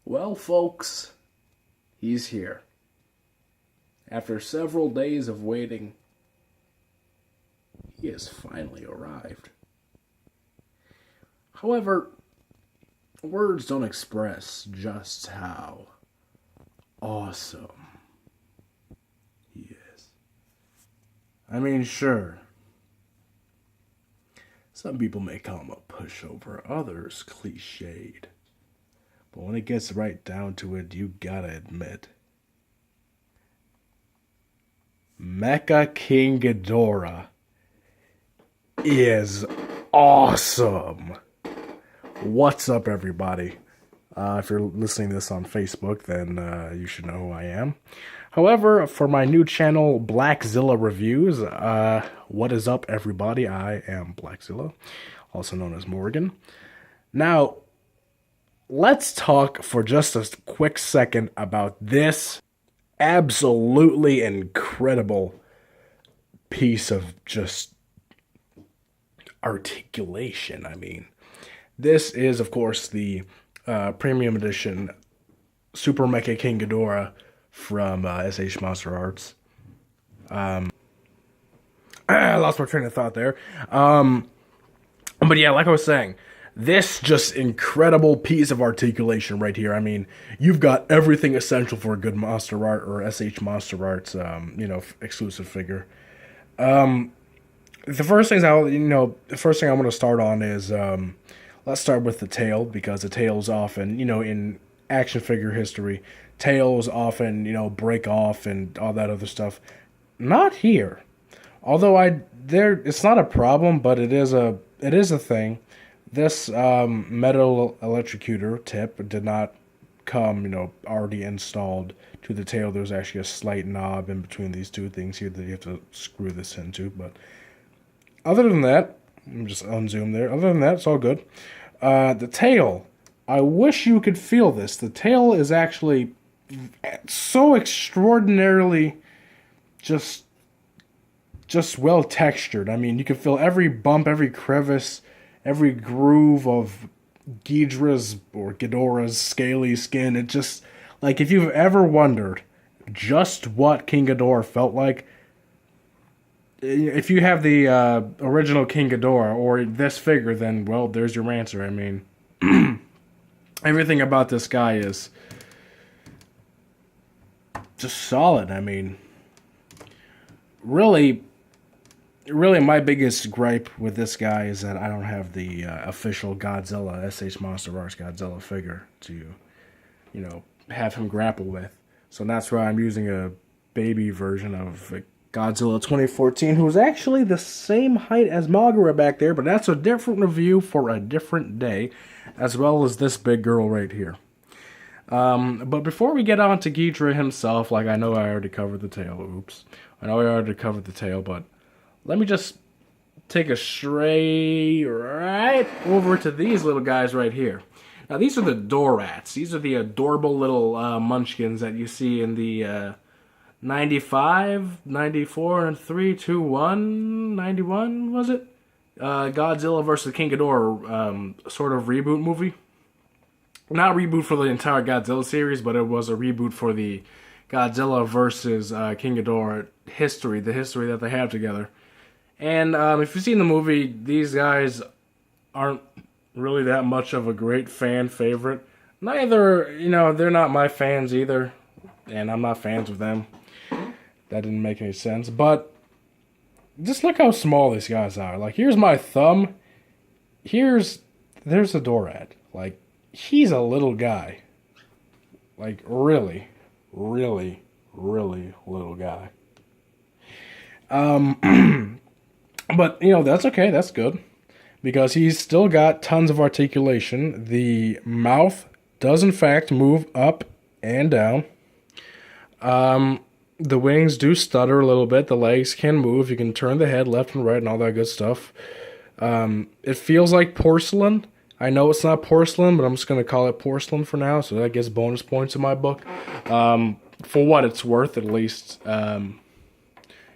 Well, folks, he's here. After several days of waiting, he has finally arrived. However, words don't express just how awesome he is. I mean, sure, some people may call him a pushover, others cliched. But when it gets right down to it, you gotta admit, MECHA-KING Ghidorah is awesome. What's up, everybody? If you're listening to this on Facebook, then you should know who I am. However, for my new channel, Blackzilla Reviews, what is up, everybody? I am Blackzilla, also known as Morgan. Now, let's talk for just a quick second about this absolutely incredible piece of just articulation. I mean, this is, of course, the premium edition Super MECHA-KING Ghidorah from S.H.Monster Arts. I lost my train of thought there. But yeah, like I was saying, this just incredible piece of articulation right here. I mean, you've got everything essential for a good Monster Art or S.H.Monster Arts, exclusive figure. The first thing I want to start on is let's start with the tail, because the tails often, in action figure history, tails often, break off and all that other stuff. Not here. Although it's not a problem, but it is a thing. This metal electrocutor tip did not come, already installed to the tail. There's actually a slight knob in between these two things here that you have to screw this into. But other than that, let me just unzoom there. Other than that, it's all good. The tail, I wish you could feel this. The tail is actually so extraordinarily just well textured. I mean, you can feel every bump, every crevice, every groove of Ghidorah's scaly skin. It just, like, if you've ever wondered just what King Ghidorah felt like, if you have the original King Ghidorah or this figure, then, well, there's your answer. I mean, everything about this guy is just solid. I mean, really, my biggest gripe with this guy is that I don't have the official Godzilla, S.H.Monster Arts Godzilla figure to, have him grapple with. So that's why I'm using a baby version of Godzilla 2014, who's actually the same height as Moguera back there, but that's a different review for a different day, as well as this big girl right here. But before we get on to Ghidorah himself, like, I know I already covered the tail, oops. I know I already covered the tail, but let me just take a stray right over to these little guys right here. Now, these are the Dorats. These are the adorable little munchkins that you see in the 95, 94, and 3, 2, 1, 91, was it? Godzilla vs. King Ghidorah sort of reboot movie. Not a reboot for the entire Godzilla series, but it was a reboot for the Godzilla vs. King Ghidorah history, the history that they have together. And if you've seen the movie, these guys aren't really that much of a great fan favorite. Neither, they're not my fans either, and I'm not fans of them. That didn't make any sense, but just look how small these guys are. Like, here's my thumb. There's a Dorat. Like, he's a little guy. Like, really, really, really little guy. But, that's okay. That's good. Because he's still got tons of articulation. The mouth does, in fact, move up and down. The wings do stutter a little bit. The legs can move. You can turn the head left and right and all that good stuff. It feels like porcelain. I know it's not porcelain, but I'm just going to call it porcelain for now. So that gets bonus points in my book. For what it's worth, at least.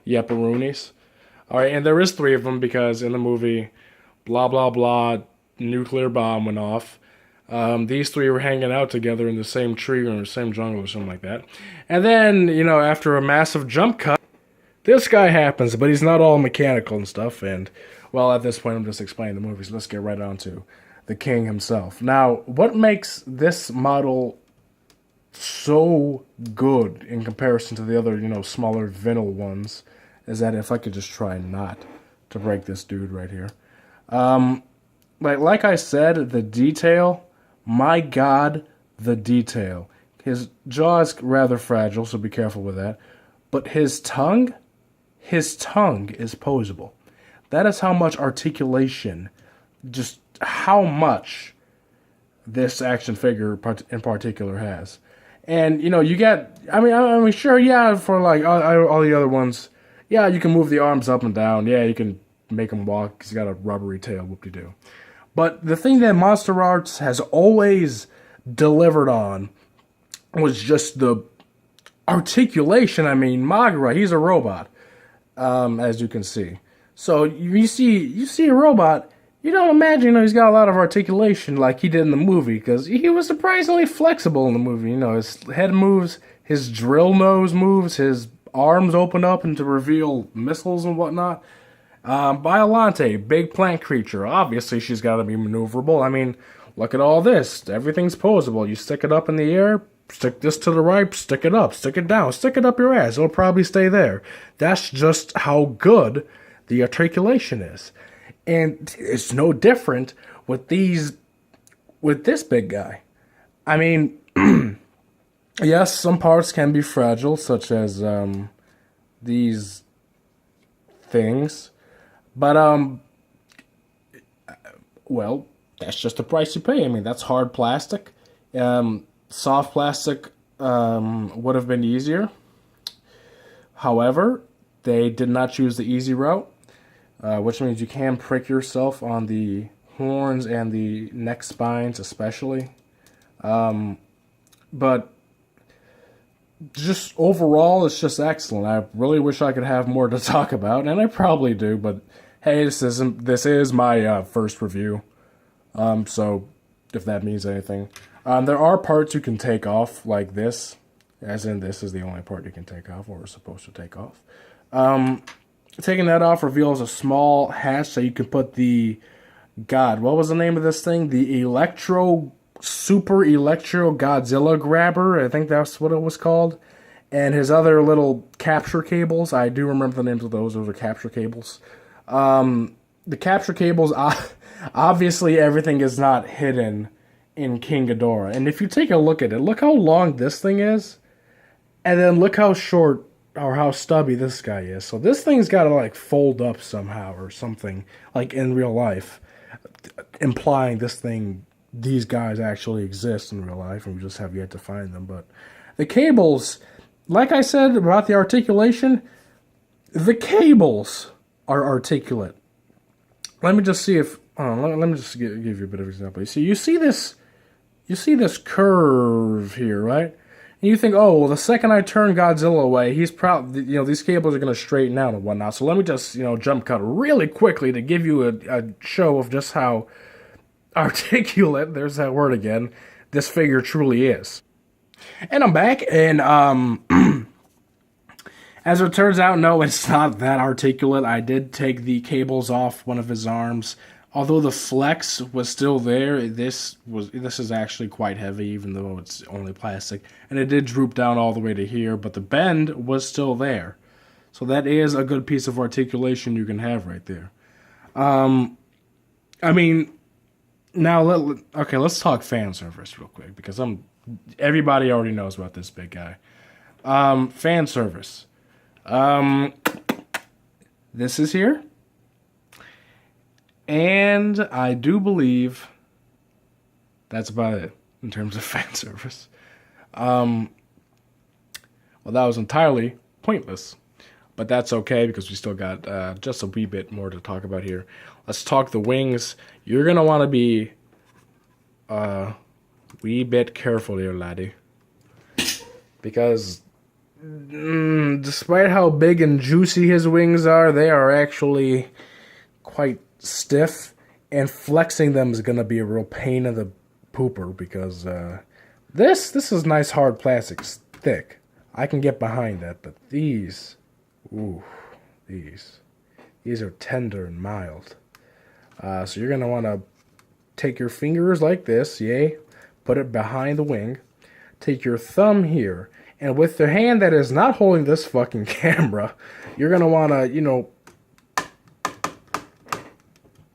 Yepperoonies. Alright, and there is 3 of them because in the movie, blah, blah, blah, nuclear bomb went off. These three were hanging out together in the same tree or in the same jungle or something like that. And then, you know, after a massive jump cut, this guy happens, but he's not all mechanical and stuff. And, well, at this point, I'm just explaining the movies. Let's get right on to the king himself. Now, what makes this model so good in comparison to the other, you know, smaller vinyl ones is that if I could just try not to break this dude right here. Like I said, the detail, my God, the detail. His jaw is rather fragile, so be careful with that. But his tongue is posable. That is how much articulation, just how much this action figure in particular has. And, you know, you get, I mean, sure, yeah, for like all the other ones, yeah, you can move the arms up and down. Yeah, you can make him walk. He's got a rubbery tail, whoop-de-doo. But the thing that Monster Arts has always delivered on was just the articulation. I mean, Moguera, he's a robot, as you can see. So you see a robot, you don't imagine he's got a lot of articulation like he did in the movie, because he was surprisingly flexible in the movie. You know, his head moves, his drill nose moves, his arms open up and to reveal missiles and whatnot. Biolante, big plant creature. Obviously, she's got to be maneuverable. I mean, look at all this. Everything's posable. You stick it up in the air, stick this to the right, stick it up, stick it down, stick it up your ass. It'll probably stay there. That's just how good the articulation is. And it's no different with this big guy. I mean, yes, some parts can be fragile, such as these things. But, well, that's just the price you pay. I mean, that's hard plastic. Soft plastic would have been easier. However, they did not choose the easy route, which means you can prick yourself on the horns and the neck spines especially. But just overall, it's just excellent. I really wish I could have more to talk about, and I probably do, but hey, this is my first review, so if that means anything. There are parts you can take off, like this, as in this is the only part you can take off, or is supposed to take off. Taking that off reveals a small hatch so you can put the, God, what was the name of this thing? The Super Electro Godzilla Grabber, I think that's what it was called. And his other little capture cables, I do remember the names of those are capture cables. The capture cables, obviously everything is not hidden in King Ghidorah. And if you take a look at it, look how long this thing is, and then look how short or how stubby this guy is. So this thing's got to like fold up somehow or something, like in real life, implying these guys actually exist in real life, and we just have yet to find them. But the cables, like I said about the articulation, the cables are articulate. Let me just see if, let me just give you a bit of example. You see this curve here, right? And you think, oh, well, the second I turn Godzilla away, he's probably, these cables are going to straighten out and whatnot. So let me just, jump cut really quickly to give you a show of just how articulate, there's that word again, this figure truly is. And I'm back, and as it turns out, no, it's not that articulate. I did take the cables off one of his arms. Although the flex was still there, this is actually quite heavy, even though it's only plastic. And it did droop down all the way to here, but the bend was still there. So that is a good piece of articulation you can have right there. I mean, now let's talk fan service real quick, because everybody already knows about this big guy. Fan service. This is here. And I do believe that's about it in terms of fan service. Well, that was entirely pointless. But that's okay, because we still got just a wee bit more to talk about here. Let's talk the wings. You're going to want to be a wee bit careful here, laddie. Because despite how big and juicy his wings are, they are actually quite stiff, and flexing them is going to be a real pain in the pooper because this is nice hard plastic, it's thick. I can get behind that, but these, ooh, these are tender and mild. So you're gonna want to take your fingers like this, yay, put it behind the wing, take your thumb here, and with the hand that is not holding this fucking camera, you're gonna want to, you know,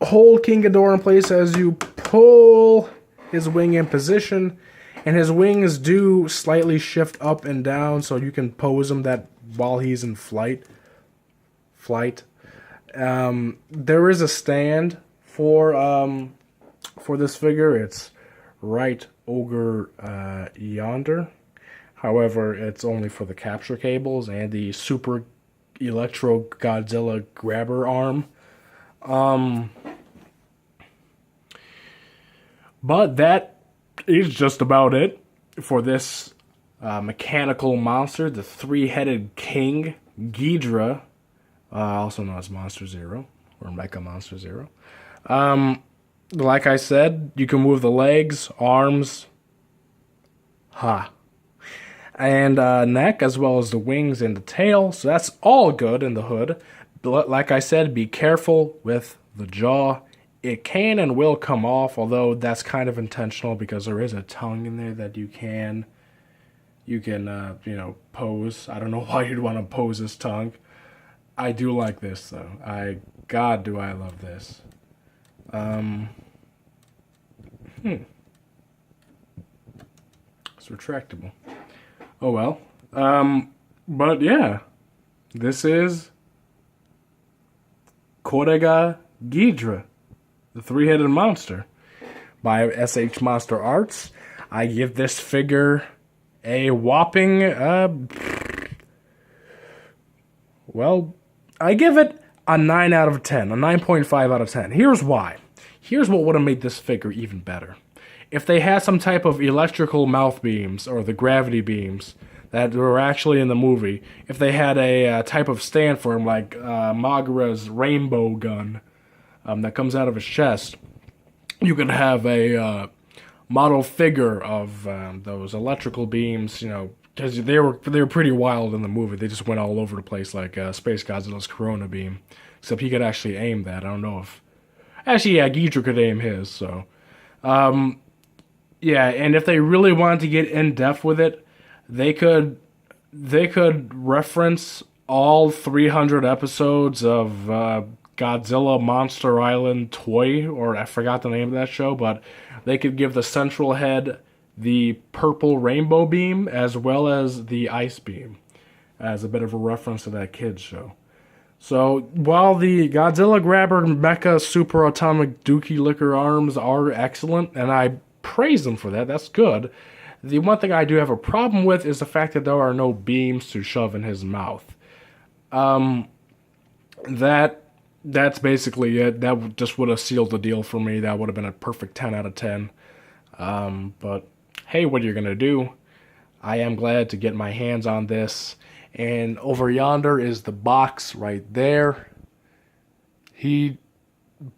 hold King Ghidorah in place as you pull his wing in position, and his wings do slightly shift up and down, so you can pose him that while he's in flight. There is a stand for this figure. It's right over yonder. However, it's only for the capture cables and the Super Electro Godzilla grabber arm. But that is just about it for this mechanical monster, the three-headed King Ghidorah, also known as Monster Zero, or Mecha Monster Zero. Like I said, you can move the legs, arms, and neck, as well as the wings and the tail, so that's all good in the hood. But like I said, be careful with the jaw. It can and will come off, although that's kind of intentional because there is a tongue in there that you can you know, pose. I don't know why you'd want to pose this tongue. I do like this though. God, do I love this. It's retractable. Oh well. But yeah, this is MECHA-KING Ghidorah, the three-headed monster, by S.H.Monster Arts. I give this figure a whopping, well, I give it a 9 out of 10, a 9.5 out of 10. Here's why. Here's what would have made this figure even better. If they had some type of electrical mouth beams, or the gravity beams, that were actually in the movie, if they had a type of stand for him, like Magara's rainbow gun that comes out of his chest, you could have a model figure of those electrical beams, you know, because they were pretty wild in the movie. They just went all over the place like Space Godzilla's Corona beam, except he could actually aim that. I don't know if... Actually, yeah, Ghidorah could aim his, so... yeah, and if they really wanted to get in-depth with it, they could reference all 300 episodes of Godzilla Monster Island Toy, or I forgot the name of that show, but they could give the central head the purple rainbow beam as well as the ice beam as a bit of a reference to that kids show. So while the Godzilla Grabber Mecha Super Atomic Dookie Licker arms are excellent, and I praise them for that, that's good, the one thing I do have a problem with is the fact that there are no beams to shove in his mouth. That's basically it. That just would have sealed the deal for me. That would have been a perfect 10 out of 10. But hey, what are you going to do? I am glad to get my hands on this. And over yonder is the box right there.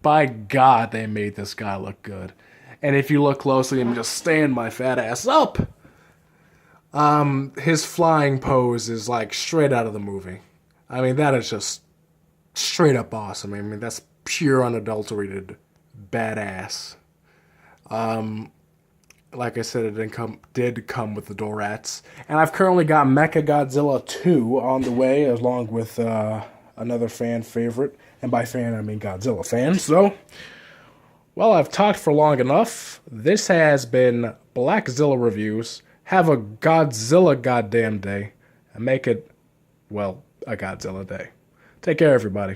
By God, they made this guy look good. And if you look closely, I'm just stand my fat ass up. His flying pose is like straight out of the movie. I mean, that is just straight up awesome. I mean, that's pure unadulterated badass. Like I said, it did come with the Dorats. And I've currently got Mecha-Godzilla 2 on the way, along with another fan favorite. And by fan, I mean Godzilla fan. So, well, I've talked for long enough. This has been Blackzilla Reviews. Have a Godzilla goddamn day. And make it, well, a Godzilla day. Take care, everybody.